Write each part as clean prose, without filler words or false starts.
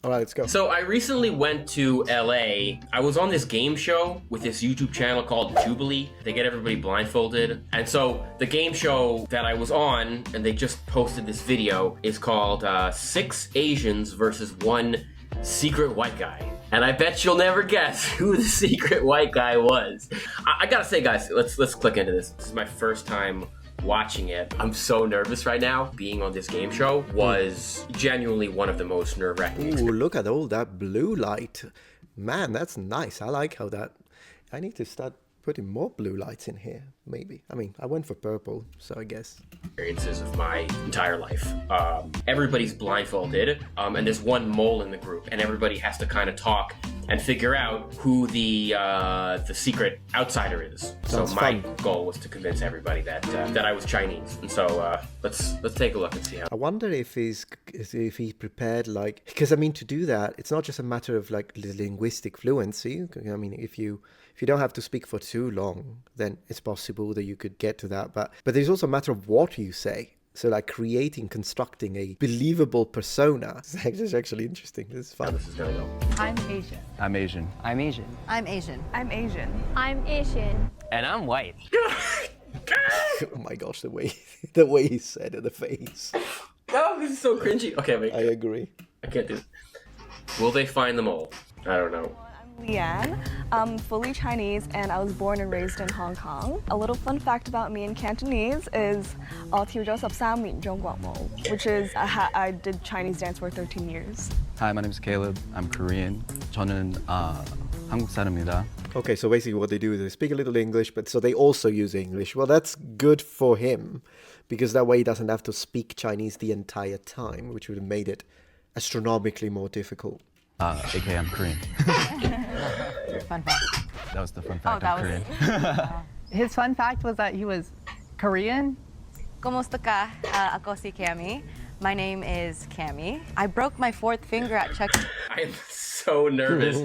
All right, let's go. So I recently went to LA. I was on this game show with this YouTube channel called Jubilee. They get everybody blindfolded. And so the game show that I was on, and they just posted this video, is called 6 Asians versus 1 Secret White Guy. And I bet you'll never guess who the secret white guy was. I gotta say, guys, let's click into this. This is my first time watching it. I'm so nervous right now. Being on this game show was genuinely one of the most nerve-wracking. Ooh, look at all that blue light. Man, that's nice. I like how that... I need to start putting more blue lights in here, maybe. I mean, I went for purple, so I guess. Experiences of my entire life. Everybody's blindfolded, and there's one mole in the group, and everybody has to kind of talk and figure out who the secret outsider is. Sounds so my fun. goal was to convince everybody that I was Chinese. And so let's take a look and see how. I wonder if he's prepared, like, because I mean, to do that, it's not just a matter of like linguistic fluency. I mean, if you don't have to speak for too long, then it's possible that you could get to that. But there's also a matter of what you say. So like constructing a believable persona. This is actually interesting. This is fun. How this is gonna go. I'm Asian. I'm Asian. I'm Asian. I'm Asian. I'm Asian. I'm Asian. And I'm white. Oh my gosh, the way he said it, the face. Oh, this is so cringy. Okay, wait. I agree. I can't do this. Will they find the mole? I don't know. I'm Leanne. I'm fully Chinese and I was born and raised in Hong Kong. A little fun fact about me in Cantonese is which is I did Chinese dance for 13 years. Hi, my name is Caleb. I'm Korean. 저는 한국 사람입니다. Okay, so basically what they do is they speak a little English, but so they also use English. Well, that's good for him, because that way he doesn't have to speak Chinese the entire time, which would have made it astronomically more difficult. AKA I'm Korean. Fun fact. That was the fun fact. that I'm was- Korean. His fun fact was that he was Korean. Kumusta ka? Ako si Cami. My name is Cami. I broke my 4th finger at Chuck. I am so nervous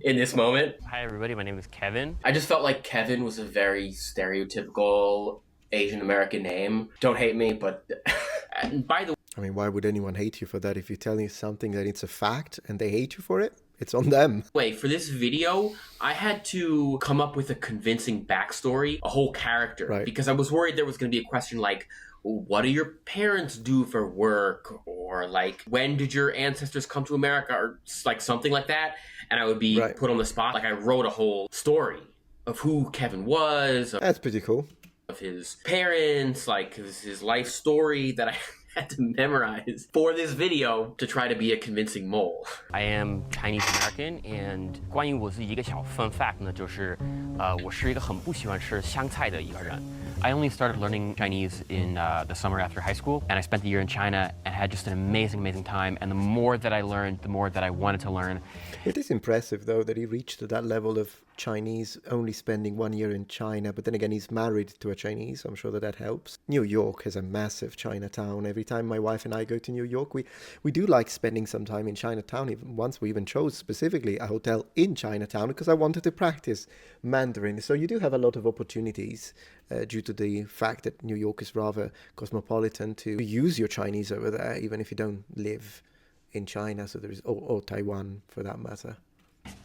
in this moment. Hi everybody, my name is Kevin. I just felt like Kevin was a very stereotypical Asian American name. Don't hate me, but and by the I mean, why would anyone hate you for that? If you're telling something that it's a fact and they hate you for it, it's on them. way, for this video, I had to come up with a convincing backstory, a whole character, Right. because I was worried there was going to be a question like, what do your parents do for work? Or like, when did your ancestors come to America? Or like something like that. And I would be Right. put on the spot. Like I wrote a whole story of who Kevin was, That's pretty cool. of his parents, like his life story that I had to memorize for this video to try to be a convincing mole. I am Chinese American, and 关于我自己一个小 fun fact 呢，就是我是一个很不喜欢吃香菜的一个人。I only started learning Chinese in the summer after high school, and I spent the year in China and had just an amazing time. And the more that I learned, the more that I wanted to learn. It is impressive, though, that he reached to that level of Chinese, only spending 1 year in China. But then again, he's married to a Chinese, so I'm sure that helps. New York has a massive Chinatown. Every time my wife and I go to New York, we do like spending some time in Chinatown. Even once we even chose specifically a hotel in Chinatown because I wanted to practice Mandarin. So you do have a lot of opportunities due to the fact that New York is rather cosmopolitan to use your Chinese over there, even if you don't live in China. So there is, or Taiwan for that matter.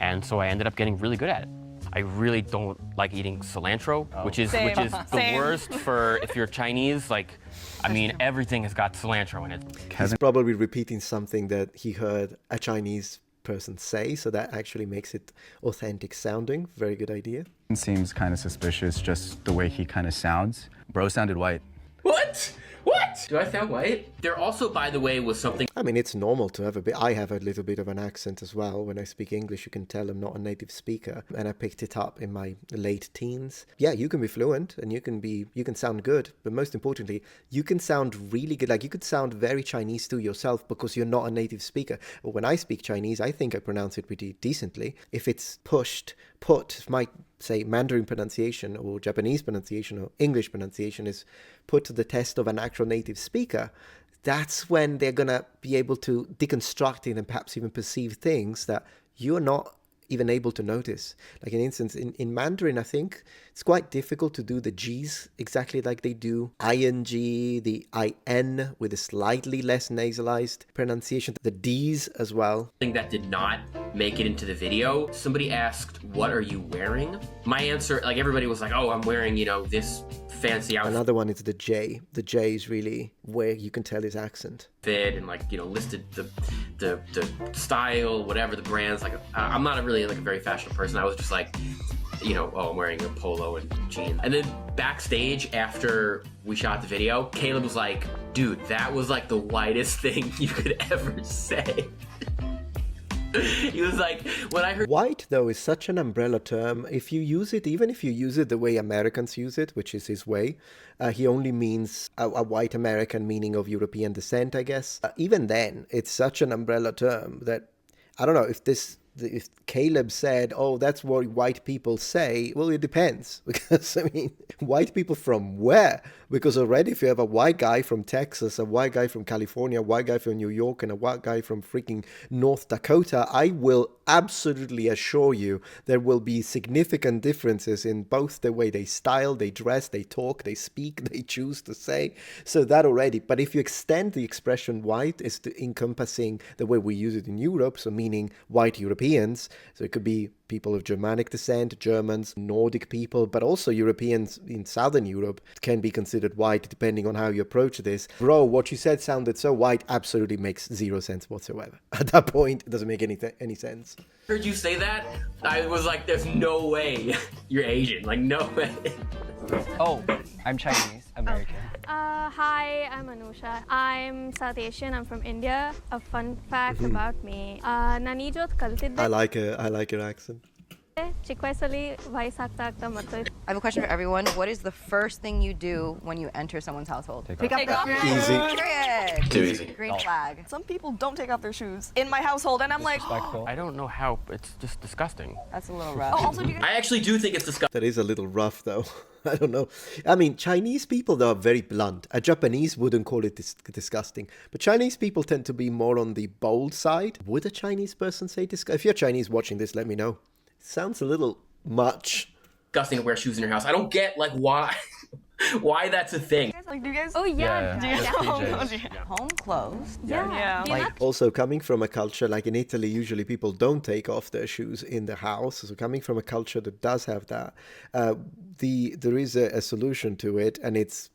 And so I ended up getting really good at it. I really don't like eating cilantro, which is Same. the Same. worst for if you're Chinese. Like, I mean, everything has got cilantro in it. He's probably repeating something that he heard a Chinese person say, so that actually makes it authentic sounding. Very good idea. Seems kind of suspicious, just the way he kind of sounds. Bro sounded white. What? What? Do I sound white? There also, by the way, was something. I mean, it's normal to have a bit. I have a little bit of an accent as well. When I speak English, you can tell I'm not a native speaker, and I picked it up in my late teens. Yeah, you can be fluent and you can sound good, but most importantly, you can sound really good. Like you could sound very Chinese to yourself because you're not a native speaker. But when I speak Chinese, I think I pronounce it pretty decently. If it's put, my say Mandarin pronunciation or Japanese pronunciation or English pronunciation is put to the test of an actual native speaker, that's when they're going to be able to deconstruct it and perhaps even perceive things that you're not even able to notice. Like an instance, in Mandarin, I think it's quite difficult to do the G's exactly like they do ing, the in with a slightly less nasalized pronunciation, the D's as well. Thing that did not make it into the video. Somebody asked, "What are you wearing?" My answer, like everybody was like, "Oh, I'm wearing, this fancy outfit." Another one is the J. The J is really where you can tell his accent. And listed the style, whatever the brands. Like, I'm not really like a very fashionable person. I was just like, I'm wearing a polo and jeans. And then backstage after we shot the video, Caleb was like, "Dude, that was like the whitest thing you could ever say." He was like, when I heard White, though, is such an umbrella term. If you use it, even if you use it the way Americans use it, which is his way, he only means a white American, meaning of European descent, I guess. Even then, it's such an umbrella term that I don't know if Caleb said, "Oh, that's what white people say," well, it depends. Because, white people from where? Because already if you have a white guy from Texas, a white guy from California, a white guy from New York, and a white guy from freaking North Dakota, I will absolutely assure you there will be significant differences in both the way they style, they dress, they talk, they speak, they choose to say. So that already. But if you extend the expression white is to encompassing the way we use it in Europe, so meaning white Europeans, so it could be people of Germanic descent, Germans, Nordic people, but also Europeans in Southern Europe can be considered white depending on how you approach this. Bro, what you said sounded so white absolutely makes zero sense whatsoever. At that point, it doesn't make any sense. heard you say that, I was like, "There's no way you're Asian. Like, no way." Oh, I'm Chinese American. Hi, I'm Anusha. I'm South Asian. I'm from India. A fun fact about me. Nanijot kaltidde I like your accent. ಚಿಕ್ಕವಯಸ್ಸಲ್ಲಿ ವಯಸ್ಸಾಗ್ತಾ ಆಗ್ತಾ ಮತ್ತೆ I have a question for everyone. What is the first thing you do when you enter someone's household? Pick up the Easy. Period. Too easy. Green flag. Some people don't take off their shoes in my household, and I'm like, Respectful. I don't know how. It's just disgusting. That's a little rough. oh, also, do you guys I actually do think it's disgusting. That is a little rough, though. I don't know. Chinese people, though, are very blunt. A Japanese wouldn't call it disgusting. But Chinese people tend to be more on the bold side. Would a Chinese person say disgusting? If you're Chinese watching this, let me know. Sounds a little much. Disgusting to wear shoes in your house. I don't get like why that's a thing. like, do you guys? Oh yeah. Yeah. Do you guys? PJs. Home clothes. Yeah. Do you Like, not Also, coming from a culture like in Italy, usually people don't take off their shoes in the house. So coming from a culture that does have that, there is a solution to it, and it's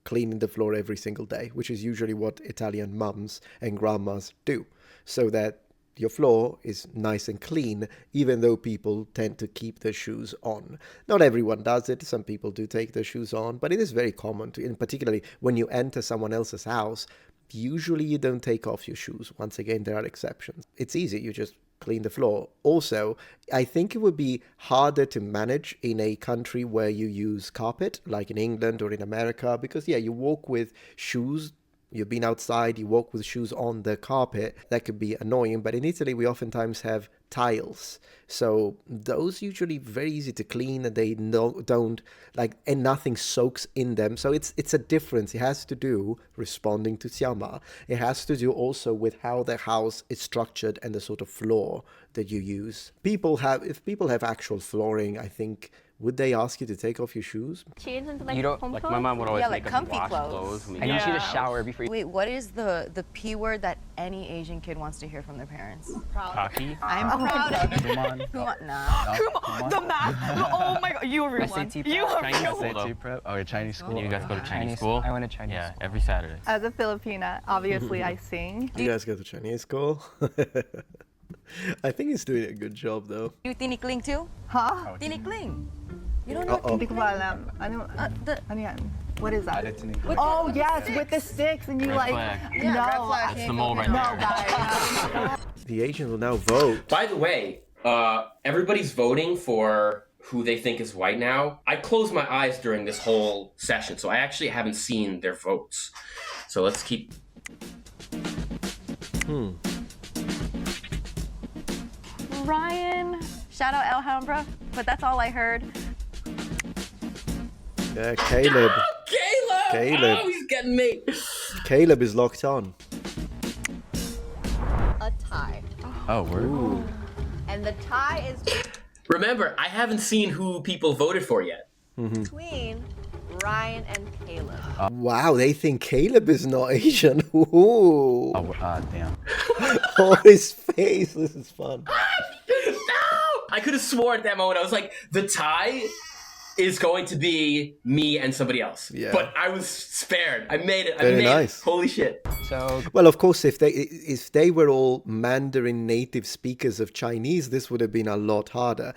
cleaning the floor every single day, which is usually what Italian mums and grandmas do, so that your floor is nice and clean, even though people tend to keep their shoes on. Not everyone does it. Some people do take their shoes on, but it is very common to, and particularly when you enter someone else's house, usually you don't take off your shoes. Once again, there are exceptions. It's easy. You just clean the floor. Also, I think it would be harder to manage in a country where you use carpet, like in England or in America, because you walk with shoes. You've been outside, you walk with shoes on the carpet, that could be annoying. But in Italy, we oftentimes have tiles. So those usually very easy to clean, and they don't like, and nothing soaks in them. So it's a difference. It has to do, responding to Xiaoma, it has to do also with how the house is structured and the sort of floor that you use. If people have actual flooring, I think, would they ask you to take off your shoes? change into like You don't- home Like clothes? my mom would always Yeah, like make us comfy wash clothes. clothes. when we I need got you to home. shower before you. Wait, what is the P word that any Asian kid wants to hear from their parents? Cocky. I'm proud of you. Come on. Nah. come on, the math. Oh my god, you were real one. SAT You prep. were Chinese real school, one. SAT prep. Oh, Chinese school. You guys go to Chinese school? I went to Chinese Yeah, school. every Saturday. As a Filipina, obviously I sing. You guys go to Chinese school? I think he's doing a good job, though. You tinikling too? Huh? Tinikling. You don't know? Uh-oh. Hindi ko pa alam. Ano yan? What is that? Editing. Oh yes, with the sticks and you Red like. flag. No. That's the mole right No, there. guys. The Asians will now vote. By the way, everybody's voting for who they think is white now. I closed my eyes during this whole session, so I actually haven't seen their votes. So let's keep. Ryan. Shout out Alhambra, but that's all I heard. Yeah, Caleb. Caleb! Oh, he's getting me. Caleb is locked on. A tie. Oh, word. And the tie is Remember, I haven't seen who people voted for yet. between Ryan and Caleb. Wow, they think Caleb is not Asian. Ooh. Damn. Oh, his face. This is fun. No! I could have sworn at that moment, I was like, the tie is going to be me and somebody else. Yeah. But I was spared. I made it. Very nice. It. Holy shit. So Well, of course, if they were all Mandarin native speakers of Chinese, this would have been a lot harder.